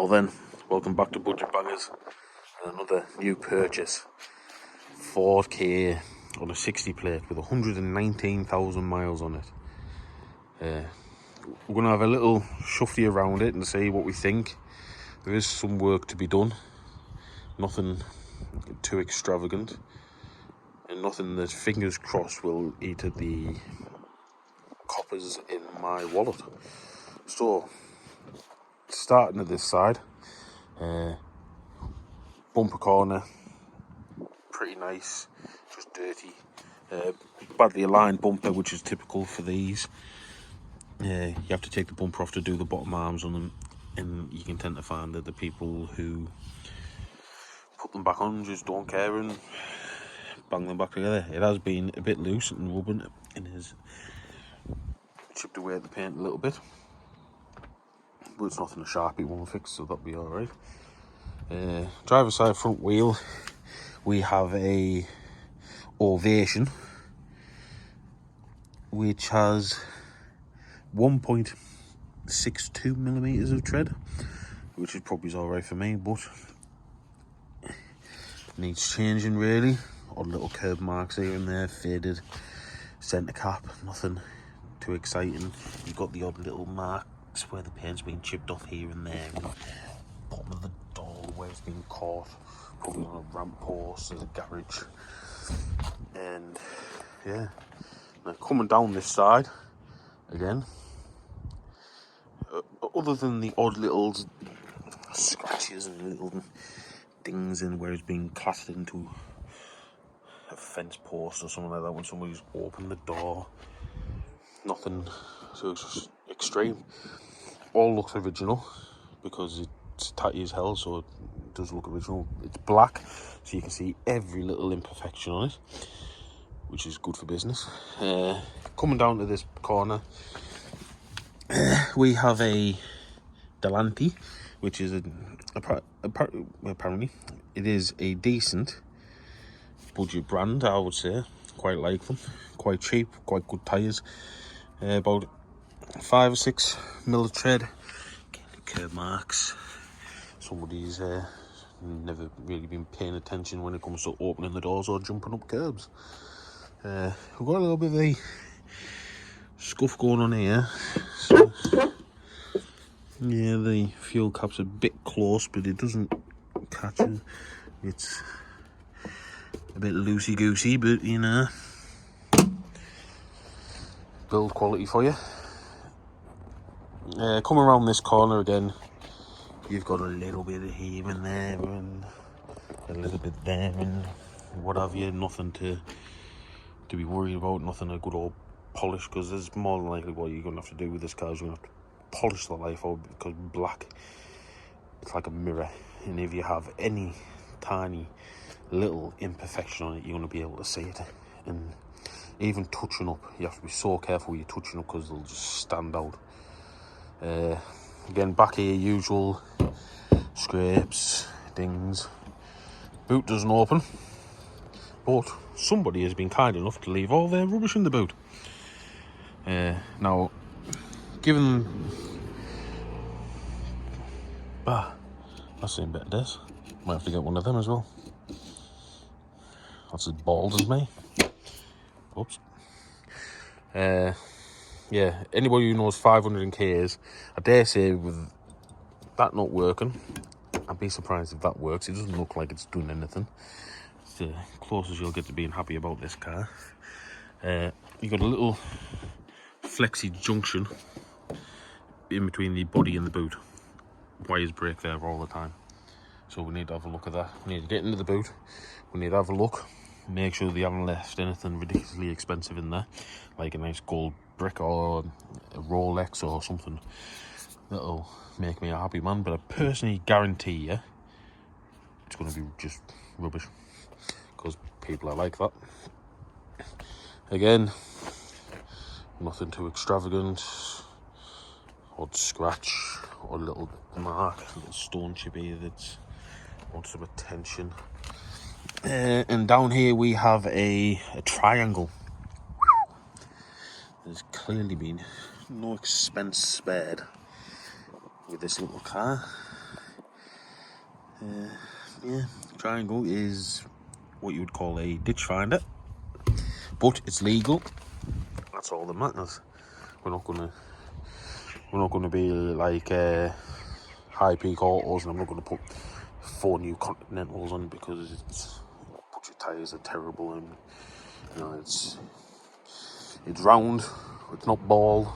Well then, welcome back to Budget Bangers. Another new purchase. Ford Ka on a 60 plate with 119,000 miles on it. We're going to have a little shufty around it and see what we think. There is some work to be done. Nothing too extravagant. And nothing that, fingers crossed, will eat at the coppers in my wallet. So, starting at this side, bumper corner, pretty nice, just dirty, badly aligned bumper, which is typical for these. You have to take the bumper off to do the bottom arms on them, and you can tend to find that the people who put them back on just don't care and bang them back together. It has been a bit loose and rubbing and has chipped away at the paint a little bit, but it's nothing a Sharpie won't fix, so that'll be alright. Driver's side front wheel, we have a Ovation which has 1.62 millimeters of tread, which is probably alright for me, but needs changing really. Odd little curb marks here and there, faded centre cap, nothing too exciting. You've got the odd little marks where the paint's been chipped off here and there, and bottom of the door where it's been caught, probably on a ramp post as a garage. And yeah, now coming down this side again, other than the odd little scratches and little dings in where it's been clattered into a fence post or something like that when somebody's opened the door, nothing so extreme. All looks original because it's tatty as hell, so it does look original. It's black, so you can see every little imperfection on it, which is good for business. Coming down to this corner, we have a Delante, which is apparently it is a decent budget brand, I would say. Quite like them, quite cheap, quite good tyres, about 5 or 6 mil of tread. Curb marks. Somebody's never really been paying attention when it comes to opening the doors or jumping up curbs. We've got a little bit of a scuff going on here, so yeah, the fuel cap's a bit close, but it doesn't catch it. It's a bit loosey-goosey, but you know, build quality for you. Coming around this corner again, you've got a little bit of here and there and a little bit there and what have you. Nothing to be worried about, nothing a good old polish, because there's more than likely what you're going to have to do with this car is you're going to have to polish the life out, because black, it's like a mirror, and if you have any tiny little imperfection on it, you're going to be able to see it. And even touching up, you have to be so careful when you're touching up, because they'll just stand out. Again, back here, usual scrapes, dings. Boot doesn't open, but somebody has been kind enough to leave all their rubbish in the boot. Now, given that's seen better days. Might have to get one of them as well. That's as bald as me. Oops. Yeah, anybody who knows 500 Ks, I dare say with that not working, I'd be surprised if that works. It doesn't look like it's doing anything. It's the closest you'll get to being happy about this car. You've got a little flexi junction in between the body and the boot. Wires break there all the time, so we need to have a look at that. We need to get into the boot, we need to have a look, make sure they haven't left anything ridiculously expensive in there, like a nice gold brick or a Rolex or something that'll make me a happy man. But I personally guarantee you it's going to be just rubbish, because people are like that. Again, nothing too extravagant. Odd scratch or a little mark, a little stone chip here that wants some attention. And down here we have a triangle. There's clearly been no expense spared with this little car. Yeah, Triangle is what you would call a ditch finder, but it's legal. That's all that matters. We're not gonna be like High Peak Autos, and I'm not gonna put 4 new Continentals on because it's budget tyres are terrible, and you know it's round, it's not ball.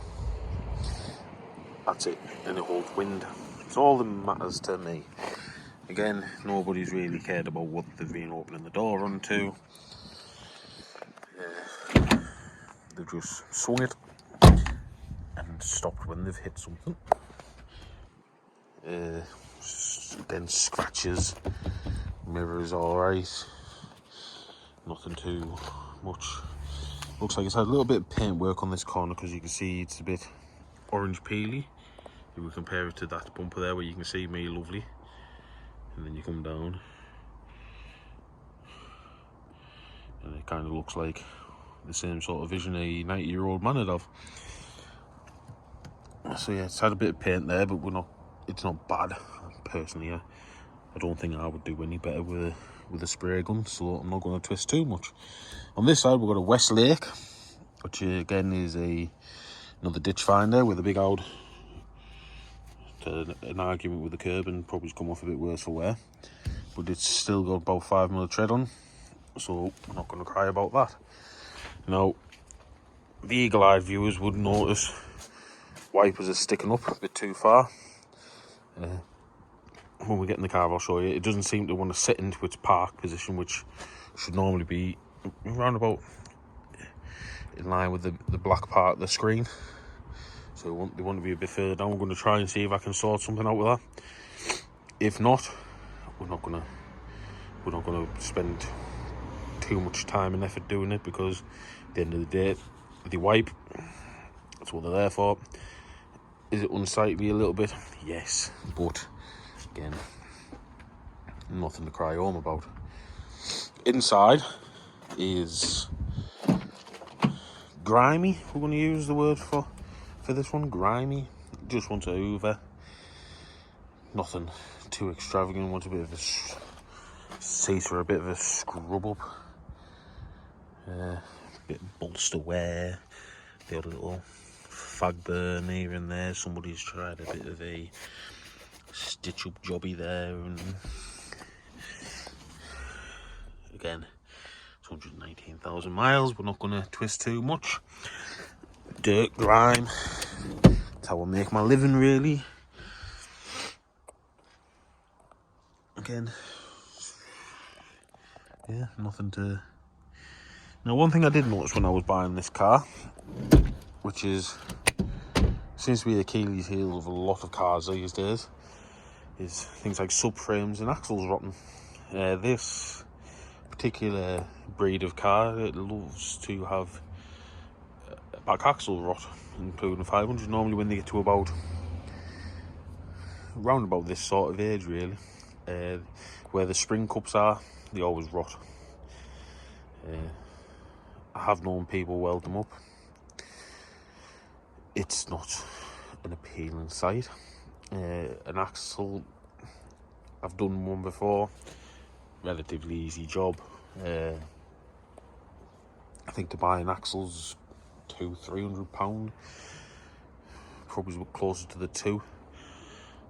That's it, and it holds wind. It's all that matters to me. Again, nobody's really cared about what they've been opening the door onto. They've just swung it and stopped when they've hit something. Then scratches, mirrors alright, nothing too much. Looks like it's had a little bit of paint work on this corner because you can see it's a bit orange peely. If we compare it to that bumper there where you can see Me Lovely, and then you come down and it kind of looks like the same sort of vision a 90-year-old man would have. So yeah, it's had a bit of paint there, but it's not bad. Personally, I don't think I would do any better with a spray gun, so I'm not going to twist too much. On this side we've got a Westlake, which again is another ditch finder with a big old an argument with the curb and probably come off a bit worse for wear, but it's still got about 5mm tread on, so I'm not going to cry about that. Now, the eagle-eyed viewers would notice wipers are sticking up a bit too far. When we get in the car, I'll show you. It doesn't seem to want to sit into its park position, which should normally be around about in line with the black part of the screen. So they want to be a bit further down. We're going to try and see if I can sort something out with that. If not, we're not going to spend too much time and effort doing it, because at the end of the day, they wipe. That's what they're there for. Is it unsightly a little bit? Yes, but again, nothing to cry home about. Inside is grimy. We're going to use the word for this one, grimy. Just wants a hoover. Nothing too extravagant. Wants a bit of a seat for a bit of a scrub up. Bit of bolster wear. The odd little fag burn here and there. Somebody's tried a bit of a stitch up jobby there, and again, it's 119,000 miles. We're not going to twist too much. Dirt, grime, that's how I make my living, really. Again, yeah, nothing to... Now, one thing I did notice when I was buying this car, which seems to be Achilles' heel of a lot of cars these days, is things like subframes and axles rotting. This particular breed of car, it loves to have back axle rot, including 500. Normally when they get to around about this sort of age, really, where the spring cups are, they always rot. I have known people weld them up. It's not an appealing sight. An axle, I've done one before, relatively easy job. I think to buy an axle's £200-300, probably closer to the 2.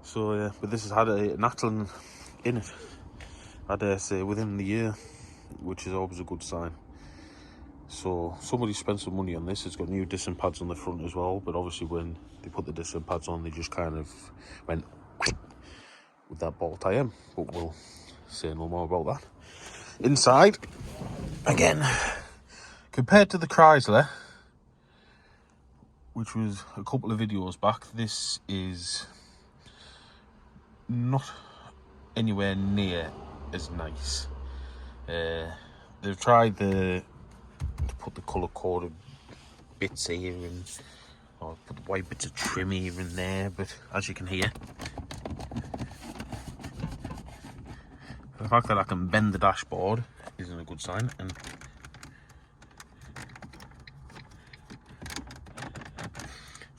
So yeah, but this has had an axle in it, I dare say, within the year, which is always a good sign. So somebody spent some money on this. It's got new dissing pads on the front as well, but obviously when they put the dissing pads on, they just kind of went with that bolt IM, but we'll say no more about that. Inside, again, compared to the Chrysler, which was a couple of videos back, this is not anywhere near as nice. They've tried to put the colour-coded bits here and put the white bits of trim here and there, but as you can hear, the fact that I can bend the dashboard isn't a good sign. And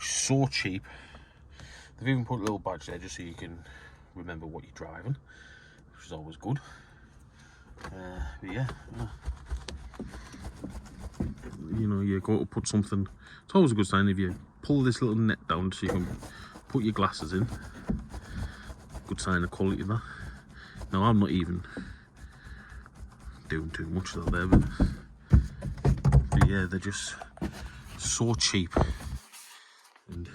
so cheap. They've even put a little badge there just so you can remember what you're driving. which is always good. But yeah, you know, you go to put something. It's always a good sign if you pull this little net down so you can put your glasses in. Good sign of quality that. Now I'm not even doing too much though there, but yeah, they're just so cheap, and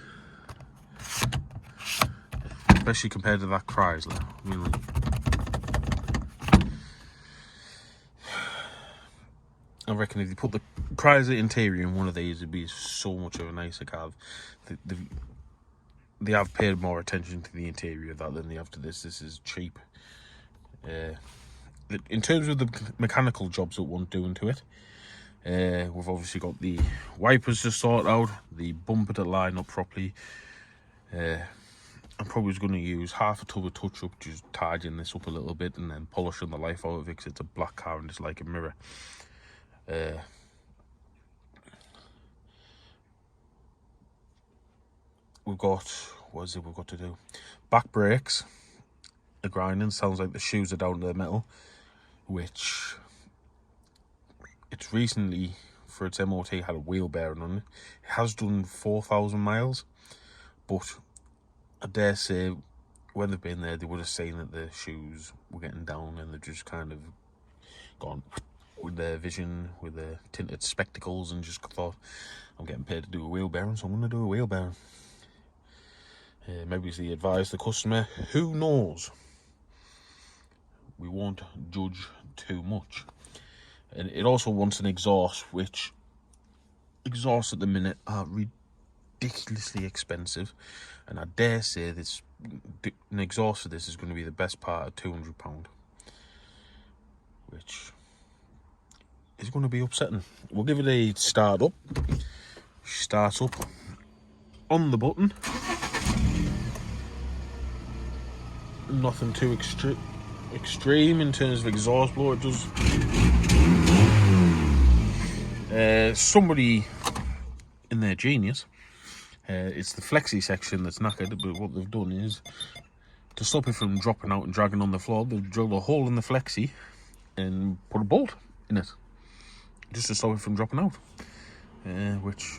especially compared to that Chrysler. I mean, like, I reckon if you put the Chrysler interior in one of these, it'd be so much of a nicer car. They have paid more attention to the interior of that than they have to this. This is cheap. In terms of the mechanical jobs that want doing to it, we've obviously got the wipers to sort out, the bumper to line up properly. I'm probably going to use half a tub of touch-up, just tidying this up a little bit and then polishing the life out of it because it's a black car and it's like a mirror. We've got, what is it we've got to do? Back brakes are grinding. Sounds like the shoes are down to the metal, which it's recently, for its MOT, had a wheel bearing on it. It has done 4,000 miles, but I dare say when they've been there, they would have seen that the shoes were getting down and they've just kind of gone with their vision, with their tinted spectacles, and just thought, I'm getting paid to do a wheel bearing, so I'm going to do a wheel bearing. Maybe they advise the customer, who knows? We won't judge too much. And it also wants an exhaust, which exhausts at the minute are ridiculously expensive, and I dare say this, an exhaust for this is going to be the best part of £200, which is going to be upsetting. We'll give it a start up. Start up on the button. Nothing too extreme in terms of exhaust blow. It does. Somebody in their genius, it's the flexi section that's knackered, but what they've done is, to stop it from dropping out and dragging on the floor, they've drilled a hole in the flexi and put a bolt in it, just to stop it from dropping out, which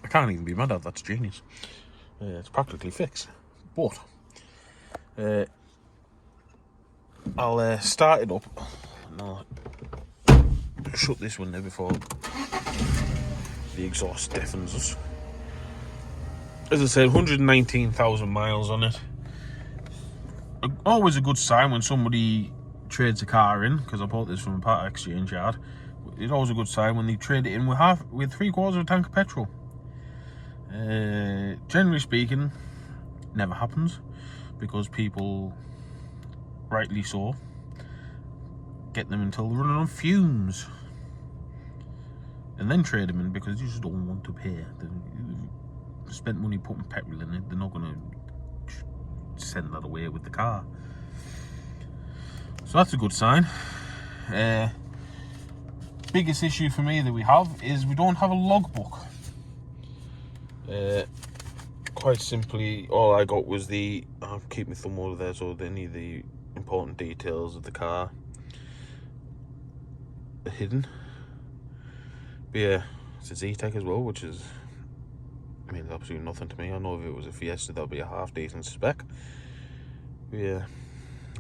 I can't even be mad at. That's genius. It's practically fixed. But I'll start it up and I'll shut this one there before the exhaust deafens us. As I said, 119,000 miles on it. Always a good sign when somebody trades a car in, because I bought this from a part exchange yard. It's always a good sign when they trade it in with 3/4 of a tank of petrol. Generally speaking, never happens, because people, rightly so, get them until they're running on fumes and then trade them in, because you just don't want to pay. They've spent money putting petrol in it, they're not going to send that away with the car. So that's a good sign. Biggest issue for me that we have is we don't have a logbook. Quite simply, all I got was I'll keep my thumb over there so any of the important details of the car are hidden. But yeah, it's a Z-Tech as well, which is, I mean, absolutely nothing to me. I know if it was a Fiesta, that'd be a half decent spec. But yeah,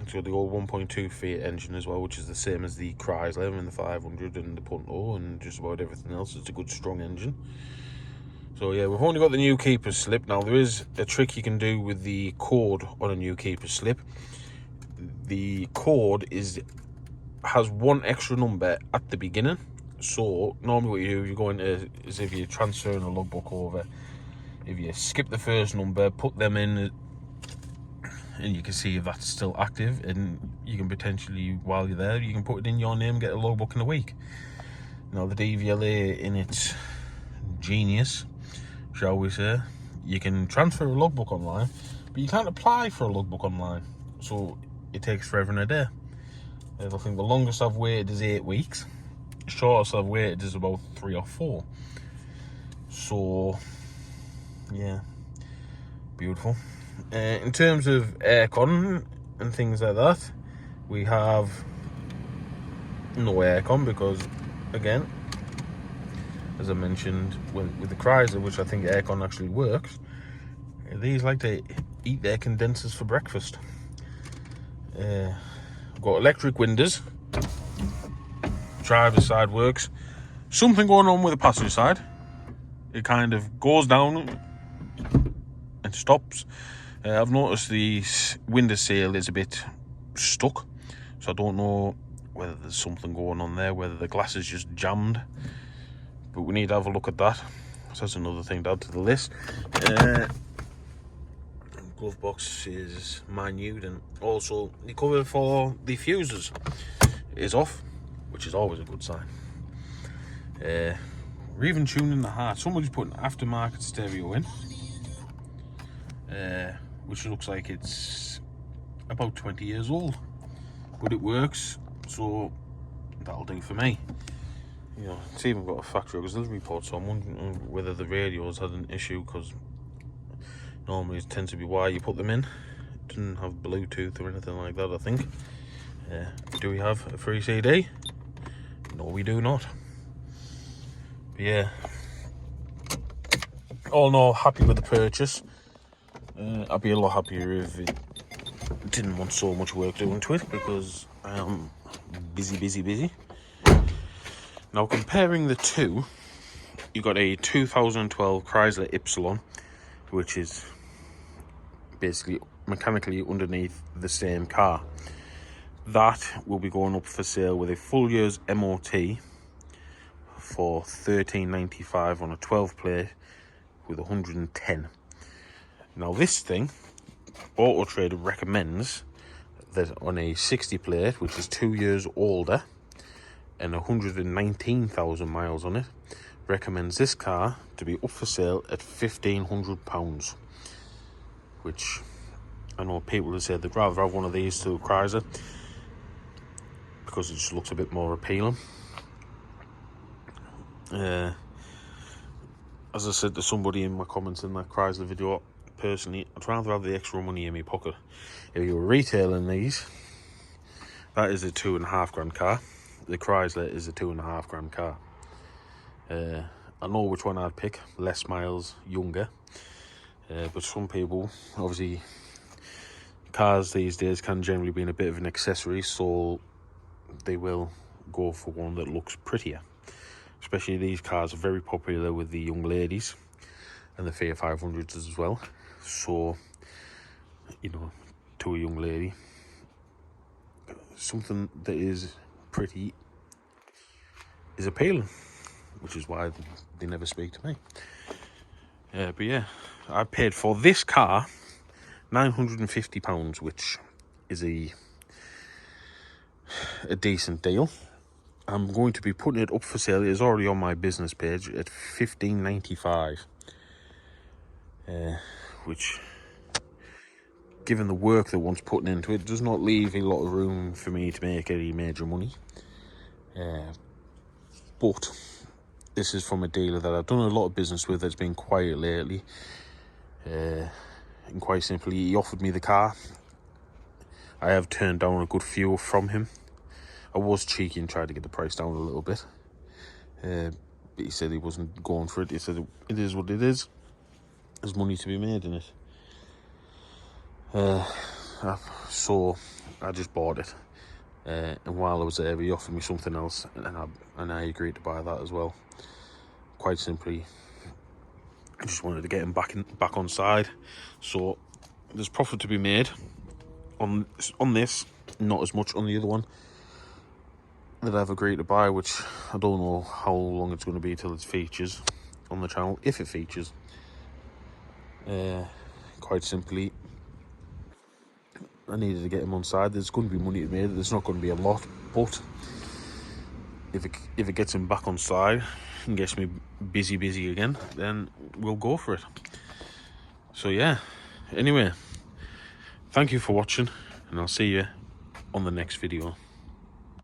it's got the old 1.2 Fiat engine as well, which is the same as the Chrysler and the 500 and the Punto and just about everything else. It's a good strong engine. So yeah, we've only got the new keeper's slip. Now there is a trick you can do with the code on a new keeper's slip. The code has one extra number at the beginning. So normally what you do, you go into, is if you're transferring a logbook over, if you skip the first number, put them in, and you can see if that's still active, and you can potentially, while you're there, you can put it in your name, get a logbook in a week. Now the DVLA, in its genius, shall we say, you can transfer a logbook online, but you can't apply for a logbook online, so it takes forever and a day. I think the longest I've waited is 8 weeks. The shortest I've waited is about 3 or 4. So yeah, beautiful. In terms of aircon, and things like that. We have no aircon because, again, as I mentioned with the Chrysler, which I think aircon actually works, these like to eat their condensers for breakfast. Got electric windows. Driver's side works. Something going on with the passenger side. It kind of goes down and stops. I've noticed the window sill is a bit stuck, so I don't know whether there's something going on there, whether the glass is just jammed, but we need to have a look at that. So that's another thing to add to the list. Glove box is minute, and also the cover for the fuses is off, which is always a good sign. We're even tuning the heart. Somebody's put an aftermarket stereo in, which looks like it's about 20 years old, but it works, so that'll do for me. You know, it's even got a factory auxiliary port, so I'm wondering whether the radio's had an issue, because normally it tends to be why you put them in. It doesn't have Bluetooth or anything like that, I think. Do we have a free CD? No, we do not. But yeah, all in all, happy with the purchase. I'd be a lot happier if it didn't want so much work doing to it, because I am busy. Now, comparing the two, you got a 2012 Chrysler Ypsilon, which is basically mechanically underneath the same car. That will be going up for sale with a full year's MOT for $13.95 on a 12 plate with 110. Now this thing, Auto Trader recommends that on a 60 plate, which is 2 years older and 119,000 miles on it, recommends this car to be up for sale at £1,500, which I know people have said they'd rather have one of these to a Chrysler because it just looks a bit more appealing. As I said to somebody in my comments in that Chrysler video, personally, I'd rather have the extra money in my pocket. If you were retailing these, that is a £2.5 car. The Chrysler is a £2.5 car. I know which one I'd pick, less miles, younger. But some people, obviously, cars these days can generally be in a bit of an accessory, so they will go for one that looks prettier. Especially these cars are very popular with the young ladies and the Fiat 500s as well. So, you know, to a young lady, something that is pretty is appealing, which is why they never speak to me. But yeah, I paid for this car £950, which is a decent deal. I'm going to be putting it up for sale. It is already on my business page at $15.95, which, given the work that one's putting into it, does not leave a lot of room for me to make any major money. But this is from a dealer that I've done a lot of business with that's been quiet lately. And quite simply, he offered me the car. I have turned down a good few from him. I was cheeky and tried to get the price down a little bit. But he said he wasn't going for it. He said it is what it is. There's money to be made in it. So I just bought it. And while I was there, he offered me something else, and I agreed to buy that as well. Quite simply, I just wanted to get him back on side. So there's profit to be made on this, not as much on the other one that I've agreed to buy, which I don't know how long it's going to be till it features on the channel, if it features. Quite simply, I needed to get him on side. There's going to be money to be made. There's not going to be a lot, but if it gets him back on side and gets me busy again, then we'll go for it. So yeah, anyway, thank you for watching, and I'll see you on the next video.